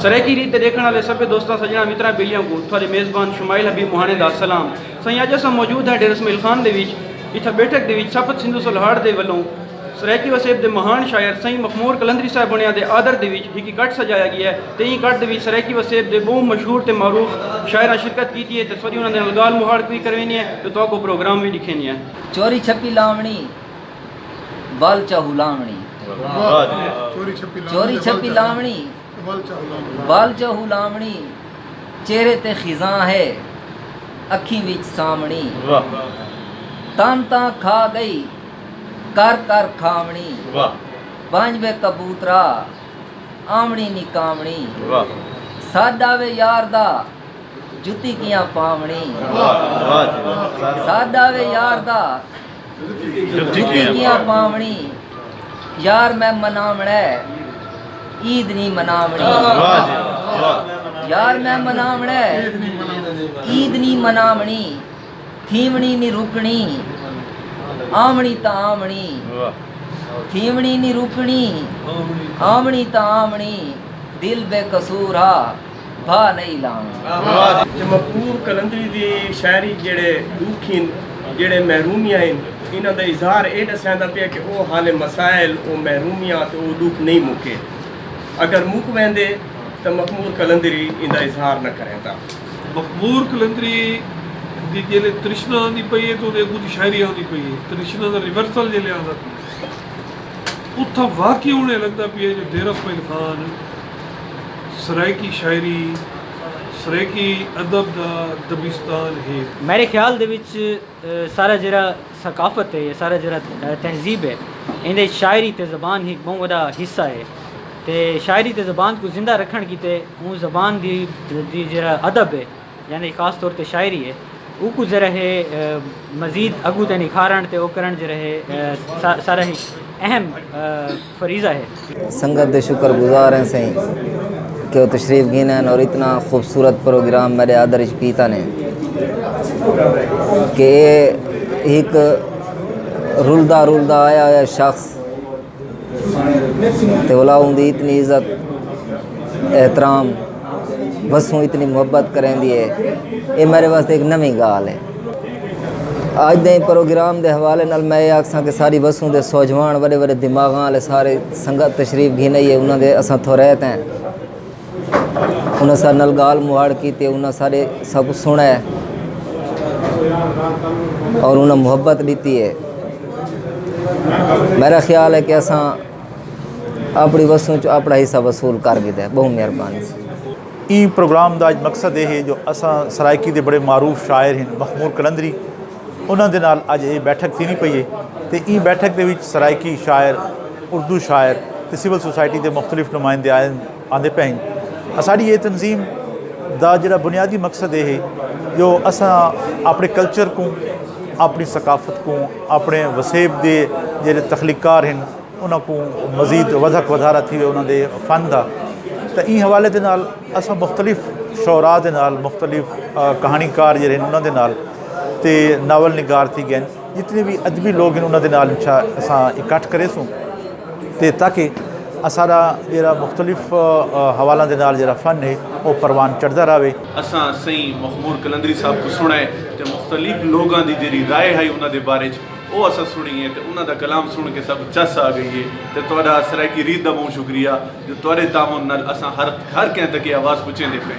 سرائکی ریت دیکھنے والے سب دوستاں سجنا مترا بیلیاں کو تھوڑے میزبان شمائل حبیب موہانے دا سلام سائیں اج اساں موجود ہے ڈیرہ اسماعیل خان دے وچ اتھا بیٹھک دے وچ سپت سندھو سلہاڑ دے ولوں سرائکی وسیب دے مہان شاعر سائیں مخمور کلندری صاحب بنیا دے آدر دے وچ ایک کٹ سجایا گیا ہے تے این کٹ دے وچ سرائکی وسیب دے بہت مشہور تے معروف شاعراں شرکت کیتی ہے تے سوری انہاں دے نال گال مہاڑ کوئی کروینی ہے تے تو کو پروگرام بھی لکھینی ہے چوری چھپی لاونی بال چاہو لاونی چوری چھپی لاونی بال چاہو لاونی چہرے تے خزاں ہے اکھیں وچ سامنی تان تاں کھا گئی کر کر کھاونی بانجوے کبوترا آمنی نی کامنی ساڈا وے یار دا جتی کیاں پاونی ساڈا وے یار دا جتی کیاں پاونی یار میں مناونا عید نہیں مناونی یار میں مناونا عید نہیں مناونی تھیمنی نہیں رکنی آمنی تا آمنی تھیمنی نہیں رکنی آمنی تا آمنی دل بے قصورا بھا نہیں لاؤں مخمور کلندری دی شاعری جڑے دکھین جڑے محرومیاں ہیں انہاں دا اظہار اے دسیندا پیا کہ او حال مسائل او محرومیاں تے او دکھ نہیں مکے اگر مک ویندے تو مخمور کلندری ان دا اظہار نہ کریں تا مخمور کلندری دی جیلے ترشنا آندی پئی ہے تو دے اگو دی شاعری آندی پئی ہے ترشنا دا ریورسل جیلے آندا اتھا واقعی انہیں لگتا پئی ہے جو ڈیرہ اسماعیل خان سرائکی شاعری سرائکی ادب دا دبستان ہے میرے خیال دے وچ سارا جڑا ثقافت ہے یا سارا جڑا تہذیب ہے اندے شاعری تے زبان ایک بہت بڑا حصہ ہے تے شاعری تے زبان کو زندہ رکھن کی تے اون زبان دی جڑا ادب ہے یعنی خاص طور تے شاعری ہے او کو ذرا ہے مزید اگو تے نکھارن تے او کرن ذرا ہے سارا ہی اہم فریضہ ہے سنگت دے شکر گزار ہیں سہیں کہ وہ تشریف گھین ہیں اور اتنا خوبصورت پروگرام میرے آدرش پیتا نے کہ ایک رلدہ آیا ہوا شخص تے اولاؤں دی اتنی عزت احترام بسوں اتنی محبت کریں دیئے یہ میرے واسطے ایک نمی گال ہے آج دیں پروگرام دے حوالے نال میں یہ آکساں کہ ساری بسوں دے سوجوان بڑے بڑے دماغاں لے سارے سنگت تشریف گھین ہے انہوں دے اساں تھو رہتے ہیں انہوں سارے نال گال مہاڑ کیتے انہوں سارے سب سنا ہے اور انہوں محبت دیتی ہے میرا خیال ہے کہ اساں اپنی بسوں چو اپنا حصہ وصول کر گئے بہت مہربانی سے این پروگرام دا مقصد یہ ہے جو اساں سرائکی دے بڑے معروف شاعر ہیں مخمور کلندری انہاں دے نال اج یہ بیٹھک تھینی پئی ہے تے این بیٹھک دے وچ سرائکی شاعر اردو شاعر تے سول سوسائٹی دے مختلف نمائندے آندے پے ہیں ساڈی یہ تنظیم دا جڑا بنیادی مقصد یہ ہے جو اساں اپنے کلچر کو اپنی ثقافت کو اپنے وسیب دے جڑے تخلیقار ہیں انہاں کو مزید وضحک ودھارا تھی انہاں دے فن دا تو این حوالے دے نال اساں مختلف شعراء دے نال مختلف کہانی کار جڑے ہیں انہاں دے نال تے ناول نگار تھی گئے جتنے بھی ادبی لوگ ہیں انہاں دے نال اساں اکٹھ کرے سوں تے تاکہ سارا جڑا مختلف حوالہ دے نال جڑا فن ہے وہ پروان چڑھدا رہے اساں سائیں مخمور کلندری صاحب کو سنائے تے مختلف لوگاں دی جڑی رائے ہے انہاں دے بارے وہ اساں سنی ہے تے انہاں دا کلام سن کے سب چس آ گئی ہے تے تہاڈا سرائکی ریت دا بہت شکریہ جو تہاڈے تعاون نال اساں ہر کہیں تک آواز پہنچے دے پے